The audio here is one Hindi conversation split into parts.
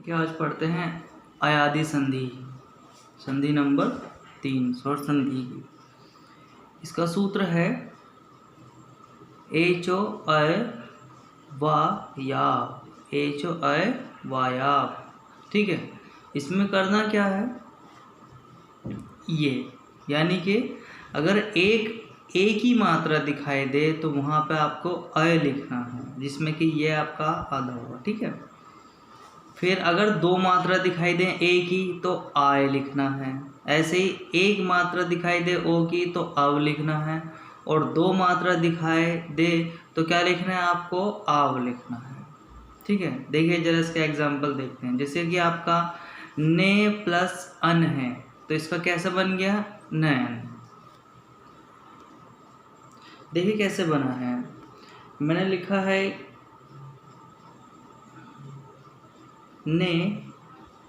कि आज पढ़ते हैं अयादी संधि, संधि नंबर 3 स्वर संधि की। इसका सूत्र है एचो अय वा या, एचो अय वाया। ठीक है, इसमें करना क्या है, ये यानी कि अगर एक ही मात्रा दिखाई दे तो वहाँ पे आपको अय लिखना है, जिसमें कि ये आपका आधा होगा। ठीक है, फिर अगर दो मात्रा दिखाई दे एक ही तो आय लिखना है। ऐसे ही एक मात्रा दिखाई दे ओ की तो अव लिखना है, और दो मात्रा दिखाई दे तो क्या लिखना है आपको, आव लिखना है। ठीक है, देखिए जरा इसका एग्जाम्पल देखते हैं। जैसे कि आपका ने प्लस अन है तो इसका कैसे बन गया, नयन। देखिए कैसे बना है, मैंने लिखा है ने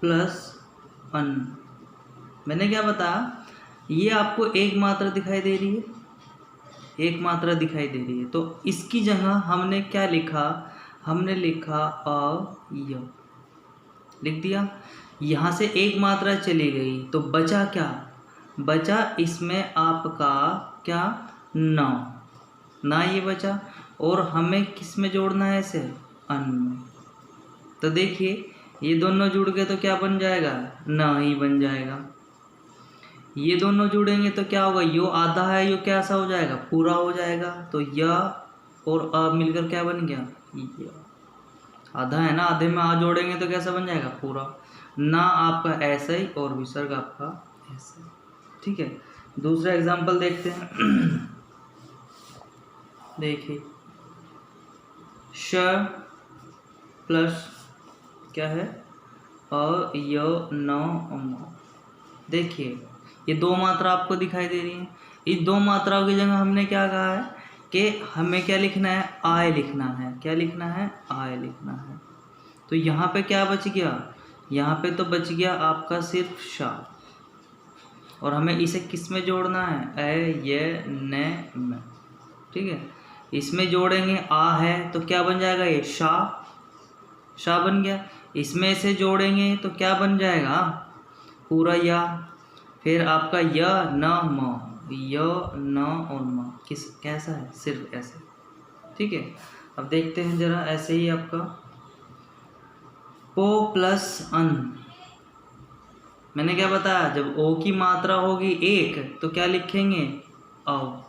प्लस अन। मैंने क्या बताया, ये आपको एक मात्रा दिखाई दे रही है, एक मात्रा दिखाई दे रही है, तो इसकी जगह हमने क्या लिखा, हमने लिखा अय, लिख दिया। यहाँ से एक मात्रा चली गई तो बचा क्या, बचा इसमें आपका क्या, ना ये बचा, और हमें किस में जोड़ना है इसे, अन में। तो देखिए ये दोनों जुड़ गए तो क्या बन जाएगा, ना ही बन जाएगा। ये दोनों जुड़ेंगे तो क्या होगा, यो आधा है, यो कैसा हो जाएगा, पूरा हो जाएगा। तो या और अ मिलकर क्या बन गया, या। आधा है ना, आधे में आ जोड़ेंगे तो कैसा बन जाएगा, पूरा। ना आपका ऐसा ही और विसर्ग आपका ऐसा। ठीक है, दूसरा एग्जांपल देखते हैं। देखिए श प्लस क्या है, अ य न म। देखिए ये दो मात्रा आपको दिखाई दे रही है। इस दो मात्राओं की जगह हमने क्या कहा है कि हमें क्या लिखना है, आय लिखना है। क्या लिखना है, आय लिखना है। तो यहाँ पे क्या बच गया, यहाँ पे तो बच गया आपका सिर्फ शा, और हमें इसे किस में जोड़ना है, ए ये न में। ठीक है, इसमें जोड़ेंगे आ है तो क्या बन जाएगा, ये शा बन गया। इसमें से जोड़ेंगे तो क्या बन जाएगा, पूरा या। फिर आपका य न म, य न और म किस कैसा है, सिर्फ ऐसे। ठीक है, अब देखते हैं जरा ऐसे ही आपका पो प्लस अन। मैंने क्या बताया, जब ओ की मात्रा होगी एक तो क्या लिखेंगे, अव।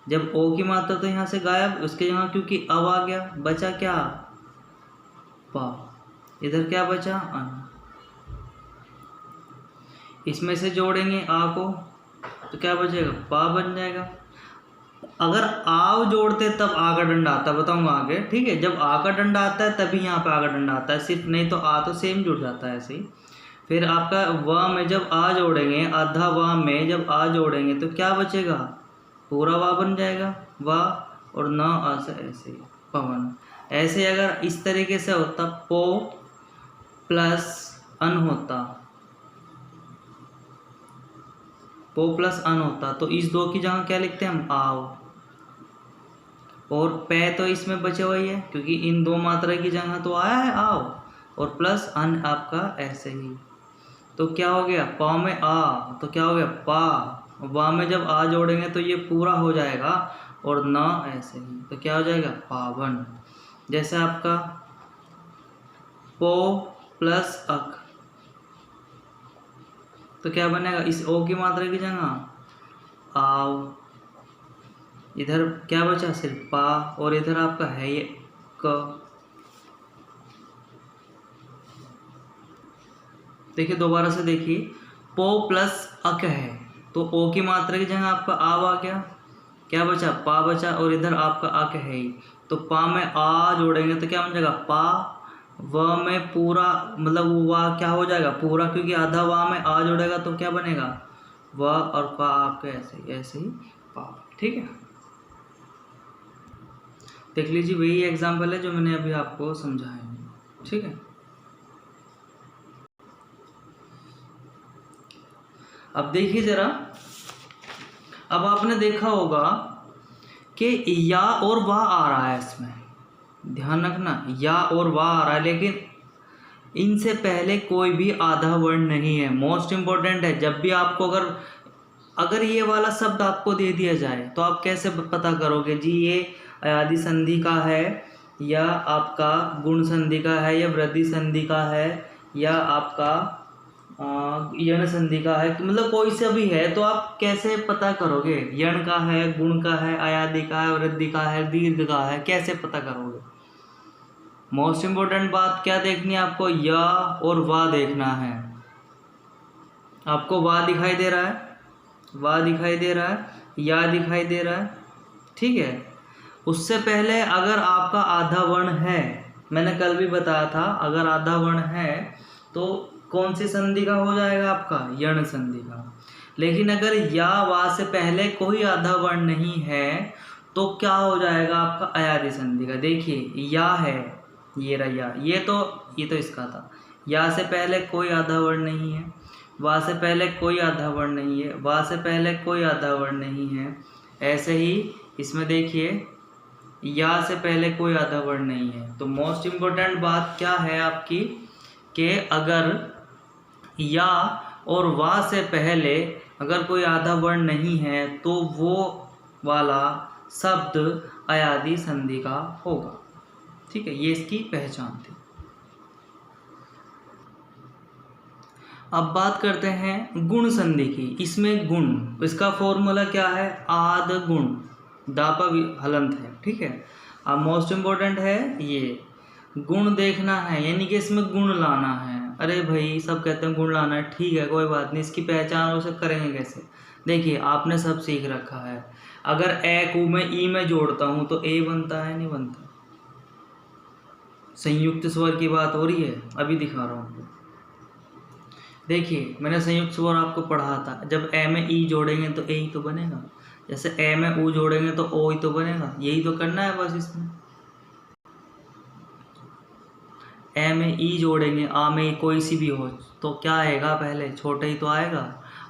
जब ओ की मात्रा तो यहाँ से गायब, उसके जगह क्योंकि अव आ गया, बचा क्या, पा। इधर क्या बचा, अन। इसमें से जोड़ेंगे आ को तो क्या बचेगा, पा बन जाएगा। अगर आव जोड़ते तब आ का डंडा आता, बताऊंगा आगे। ठीक है, जब आ का डंडा आता है तभी यहाँ पे आ का डंडा आता है सिर्फ, नहीं तो आ तो सेम जुड़ जाता है ऐसे ही। फिर आपका व में जब आ जोड़ेंगे, आधा व में जब आ जोड़ेंगे तो क्या बचेगा, पूरा वा बन जाएगा, वा और न आ से ऐसे पवन। ऐसे अगर इस तरीके से होता, पो प्लस अन होता, पो प्लस अन होता, तो इस दो की जगह क्या लिखते हैं हम, आव। और पे तो इसमें बचे हुए है क्योंकि इन दो मात्रा की जगह तो आया है आव, और प्लस अन आपका ऐसे ही। तो क्या हो गया, पा में आ तो क्या हो गया, पा। वा में जब आ जोड़ेंगे तो ये पूरा हो जाएगा, और न ऐसे ही, तो क्या हो जाएगा, पावन। जैसे आपका पो प्लस अक तो क्या बनेगा, इस ओ की मात्रा की जगह आव। इधर क्या बचा, सिर्फ पा, और इधर आपका है ये क। देखिए दोबारा से देखिए, पो प्लस अक है तो ओ की मात्रा की जगह आपका आव आ गया, क्या बचा, पा बचा, और इधर आपका अक है ही, तो पा में आ जोड़ेंगे तो क्या बन जाएगा, पा। व में पूरा मतलब वा क्या हो जाएगा, पूरा, क्योंकि आधा वा में आ जोड़ेगा तो क्या बनेगा, व और पा आपके ऐसे ही पा। ठीक है, देख लीजिए वही एग्जाम्पल है जो मैंने अभी आपको समझाया है। ठीक है, अब देखिए जरा, अब आपने देखा होगा कि या और वाह आ रहा है इसमें, ध्यान रखना, या और वाह आ रहा है, लेकिन इनसे पहले कोई भी आधा वर्ण नहीं है। मोस्ट इम्पोर्टेंट है। जब भी आपको अगर ये वाला शब्द आपको दे दिया जाए तो आप कैसे पता करोगे जी ये अयादि संधि का है या आपका गुण संधि का है या वृद्धि संधि का है या आपका यण संधि का है, मतलब कोई सा भी है तो आप कैसे पता करोगे? यण का है, गुण का है, अयादि का है, वृद्धि का है, दीर्घ का है, कैसे पता करोगे? मोस्ट इम्पोर्टेंट बात क्या देखनी है आपको? या और वा देखना है। आपको वा दिखाई दे रहा है, वा दिखाई दे रहा है, या दिखाई दे रहा है, ठीक है। उससे पहले अगर आपका आधा वर्ण है, मैंने कल भी बताया था, अगर आधा वर्ण है तो कौन सी संधि का हो जाएगा आपका? यण संधि का। लेकिन अगर या वा से पहले कोई आधा वर्ण नहीं है तो क्या हो जाएगा आपका? अयादि संधि का। देखिए या है, ये रहा या, ये तो इसका था। या से पहले कोई आधा वर्ण नहीं है, वा से पहले कोई आधा वर्ण नहीं है, वा से पहले कोई आधा वर्ण नहीं है। ऐसे ही इसमें देखिए या से पहले कोई आधा वर्ण नहीं है। तो मोस्ट इम्पोर्टेंट बात क्या है आपकी कि अगर या और वा से पहले अगर कोई आधा वर्ण नहीं है तो वो वाला शब्द अयादि संधि का होगा, ठीक है। ये इसकी पहचान थी। अब बात करते हैं गुण संधि की। इसमें गुण, इसका फॉर्मूला क्या है? आद गुण, दापा हलंत है, ठीक है। अब मोस्ट इम्पोर्टेंट है ये गुण देखना है, यानी कि इसमें गुण लाना है। अरे भाई सब कहते हैं गुण लाना है, ठीक है कोई बात नहीं, इसकी पहचान उसे करेंगे कैसे? देखिए आपने सब सीख रखा है, अगर ए को मैं ई में जोड़ता हूँ तो ए बनता है, नहीं बनता? संयुक्त स्वर की बात हो रही है, अभी दिखा रहा हूँ। देखिए मैंने संयुक्त स्वर आपको पढ़ा था, जब ए में ई जोड़ेंगे तो ए ही तो बनेगा, जैसे ए में ऊ जोड़ेंगे तो ओ ही तो बनेगा। यही तो करना है बस। इसमें ए में ई जोड़ेंगे, आ में कोई सी भी हो तो क्या आएगा? पहले छोटे ही तो आएगा।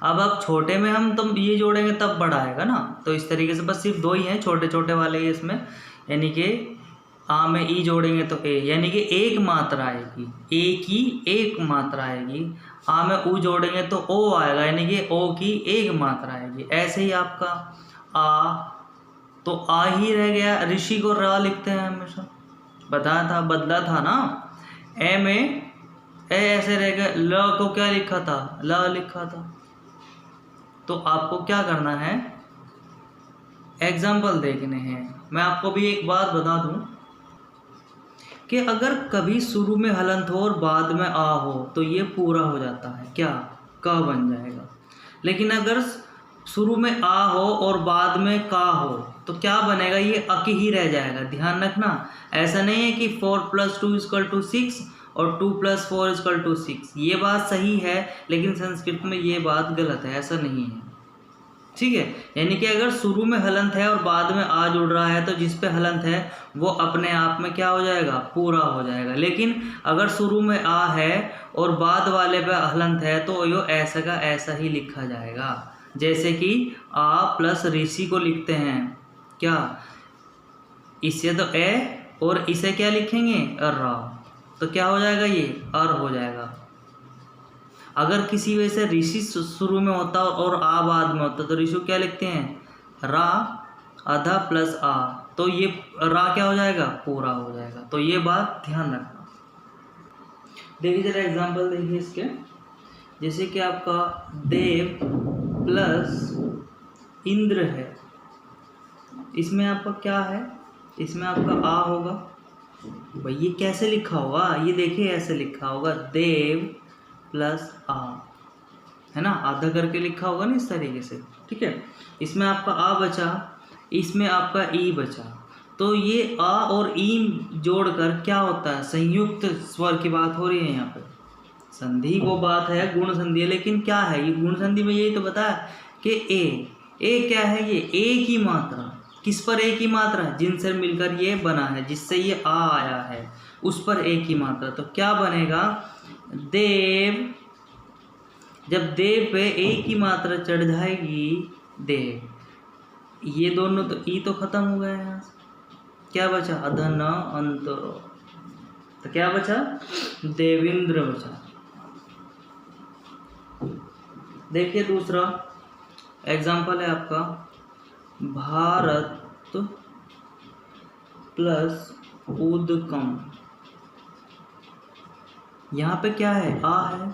अब छोटे में हम तुम ये जोड़ेंगे तब बड़ा आएगा ना। तो इस तरीके से बस सिर्फ दो ही हैं छोटे छोटे वाले ही इसमें, यानी कि आ में ई जोड़ेंगे तो ए, यानी कि एक मात्रा आएगी, ए की एक मात्रा आएगी। आ में ऊ जोड़ेंगे तो ओ आएगा, यानी कि ओ की एक मात्रा आएगी। ऐसे ही आपका आ तो आ ही रह गया, ऋषि को रा लिखते हैं हमेशा, बताया था, बदला था ना। ए में ए ऐसे रह गया, ल को क्या लिखा था? ल लिखा था। तो आपको क्या करना है? एग्जाम्पल देखने हैं। मैं आपको भी एक बात बता दूं कि अगर कभी शुरू में हलंत हो और बाद में आ हो तो ये पूरा हो जाता है, क्या? का बन जाएगा। लेकिन अगर शुरू में आ हो और बाद में का हो तो क्या बनेगा? ये अक ही रह जाएगा। ध्यान रखना, ऐसा नहीं है कि 4 + 2 = 6 और 2 + 4 = 6। ये बात सही है लेकिन संस्कृत में ये बात गलत है, ऐसा नहीं है, ठीक है। यानी कि अगर शुरू में हलंत है और बाद में आ जुड़ रहा है तो जिस पे हलंत है वो अपने आप में क्या हो जाएगा? पूरा हो जाएगा। लेकिन अगर शुरू में आ है और बाद वाले पे हलंत है तो यो ऐसा का ऐसा ही लिखा जाएगा। जैसे कि आ प्लस ऋषि को लिखते हैं क्या? इससे तो ए और इसे क्या लिखेंगे? रा, तो क्या हो जाएगा? ये अर हो जाएगा। अगर किसी वजह से ऋषि शुरू में होता और आ बाद में होता तो ऋषि क्या लिखते हैं? रा आधा प्लस आ, तो ये रा क्या हो जाएगा? पूरा हो जाएगा। तो ये बात ध्यान रखना। देखिए जरा एग्जांपल देखिए इसके, जैसे कि आपका देव प्लस इंद्र है, इसमें आपका क्या है? इसमें आपका आ होगा। भाई ये कैसे लिखा होगा? ये देखिए ऐसे लिखा होगा, देव प्लस आ, है ना, आधा करके लिखा होगा ना इस तरीके से, ठीक है। इसमें आपका आ बचा, इसमें आपका ई बचा, तो ये आ और ई जोड़कर क्या होता है? संयुक्त स्वर की बात हो रही है यहाँ पे। संधि वो बात है, गुण संधि है, लेकिन क्या है ये गुण संधि में? यही तो बताया कि ए क्या है? ये ए की मात्रा, किस पर ए की मात्रा? जिनसे मिलकर ये बना है, जिससे ये आ आया है उस पर ए की मात्रा। तो क्या बनेगा? देव, जब देव पे ए की मात्रा चढ़ जाएगी, देव, ये दोनों तो ई तो खत्म हो गए यहाँ से, क्या बचा? अधन अंतरो, तो क्या बचा? देवेंद्र बचा। देखिए दूसरा एग्जाम्पल है आपका भारत प्लस उदकम। यहाँ पे क्या है? आ है,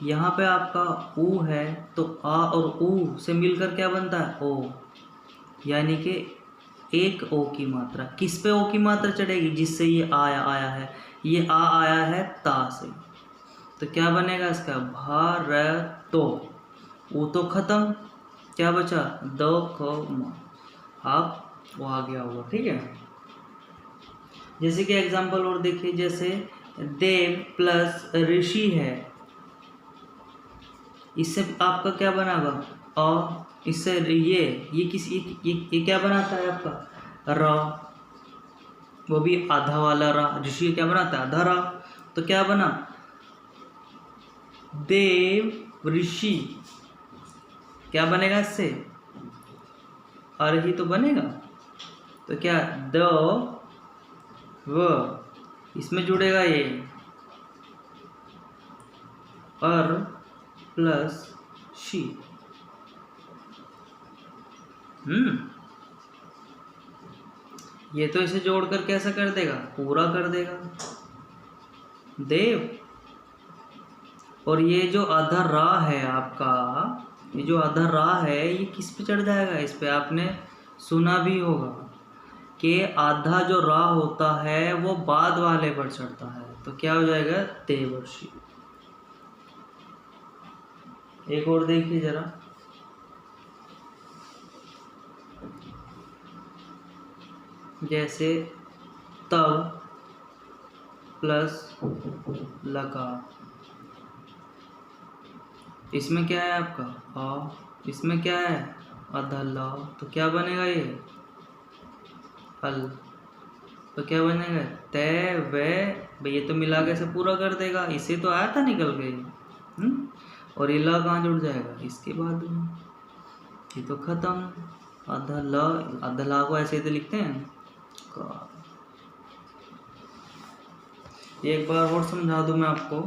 यहाँ पे आपका ऊ है, तो आ और ऊ से मिलकर क्या बनता है? ओ, यानी कि एक ओ की मात्रा। किस पे ओ की मात्रा चढ़ेगी? जिससे ये आया है, ये आ आया है ता से, तो क्या बनेगा इसका? भारत। तो ऊ तो खत्म, क्या बचा? द क म। आप वो आ गया होगा, ठीक है। जैसे कि एग्जाम्पल और देखिए, जैसे देव प्लस ऋषि है, इससे आपका क्या बनेगा? अ, इससे ये किस ये क्या बनाता है आपका? र, वो भी आधा वाला रा। ऋषि क्या बनाता है? आधा रा। तो क्या बना? देव ऋषि। क्या बनेगा इससे? अर ही तो बनेगा। तो क्या? द व, इसमें जुड़ेगा ये अर प्लस शी। ये तो इसे जोड़कर कैसा कर देगा? पूरा कर देगा देव। और ये जो आधा रा है आपका, ये जो आधा रा है, ये किस पे चढ़ जाएगा? इस पे आपने सुना भी होगा कि आधा जो रा होता है वो बाद वाले पर चढ़ता है, तो क्या हो जाएगा? देवर्षि। एक और देखिए जरा, जैसे तब प्लस लकार। इसमें क्या है आपका? आ। इसमें क्या है? आधा ला। तो क्या बनेगा ये? अल। तो क्या बनेगा? तय वे। ये तो मिला के से पूरा कर देगा, इसे तो आया था निकल गई। और ये ला कहाँ जुड़ जाएगा? इसके बाद में। ये तो खत्म। आधा ला को ऐसे तो लिखते हैं। एक बार और समझा दूं मैं आपको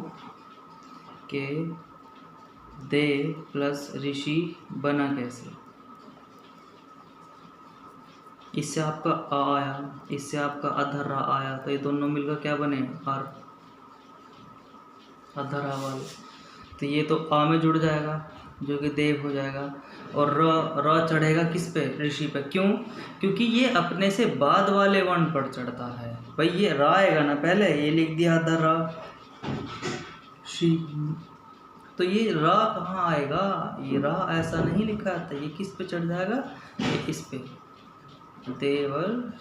कि देव प्लस ऋषि बना कैसे। इससे आपका आ आया, इससे आपका अधरा आया, तो ये दोनों मिलकर क्या बने? आर, अधरा वाले। तो ये तो आ में जुड़ जाएगा जो कि देव हो जाएगा, और र चढ़ेगा किस पे? ऋषि पे। क्यों? क्योंकि ये अपने से बाद वाले वर्ण पर चढ़ता है। भाई ये रा आएगा ना पहले, ये लिख दिया अधरा शी, तो ये रा कहाँ आएगा? ये रा ऐसा नहीं लिखा था, ये किस पे चढ़ जाएगा? ये इस पे, देवर।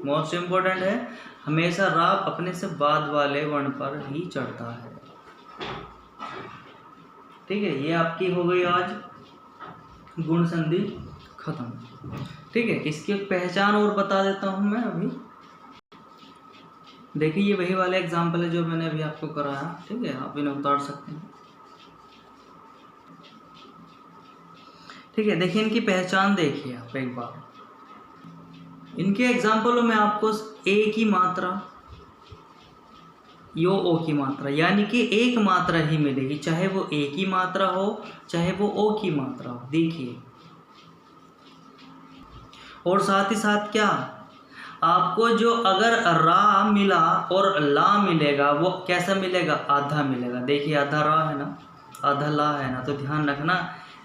मोस्ट इम्पोर्टेंट है, हमेशा रा अपने से बाद वाले वर्ण पर ही चढ़ता है, ठीक है। ये आपकी हो गई आज गुण संधि खत्म, ठीक है। इसकी एक पहचान और बता देता हूं मैं अभी। देखिए ये वही वाला एग्जाम्पल है जो मैंने अभी आपको कराया, ठीक है। आप इन्हें उतार सकते हैं, ठीक है। देखिए इनकी पहचान देखिए आप एक बार। इनके एग्जाम्पलों में आपको ए की मात्रा, यो ओ की मात्रा, यानी कि एक मात्रा ही मिलेगी, चाहे वो ए की मात्रा हो चाहे वो ओ की मात्रा हो। देखिए, और साथ ही साथ क्या, आपको जो अगर रा मिला और ला मिलेगा, वो कैसा मिलेगा? आधा मिलेगा। देखिए आधा रा है ना, आधा ला है ना, तो ध्यान रखना,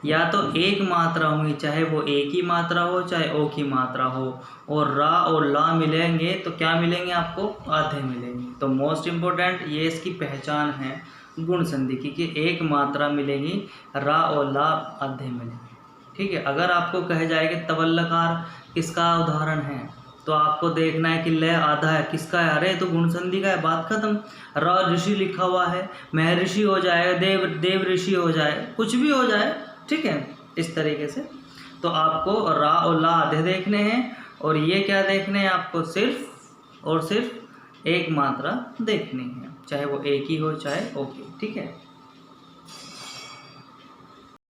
या तो एक मात्रा होगी, चाहे वो ए की मात्रा हो चाहे ओ की मात्रा हो, और रा और ला मिलेंगे तो क्या मिलेंगे आपको? आधे मिलेंगे। तो मोस्ट इम्पोर्टेंट ये इसकी पहचान है गुण संधि की, कि एक मात्रा मिलेगी, रा और ला आधे मिलेंगे, ठीक है। अगर आपको कह जाए कि तवल्लकार किसका उदाहरण है, तो आपको देखना है कि लय आधा है, किसका है? अरे तो गुण संधि का है, बात खत्म। र ऋषि लिखा हुआ है, महर्षि हो जाए, देव ऋषि हो जाए, कुछ भी हो जाए, ठीक है। इस तरीके से तो आपको रा और ला आधे देखने हैं, और ये क्या देखने हैं आपको? सिर्फ और सिर्फ एक मात्रा देखनी है, चाहे वो एक ही हो चाहे ओ की, ठीक है।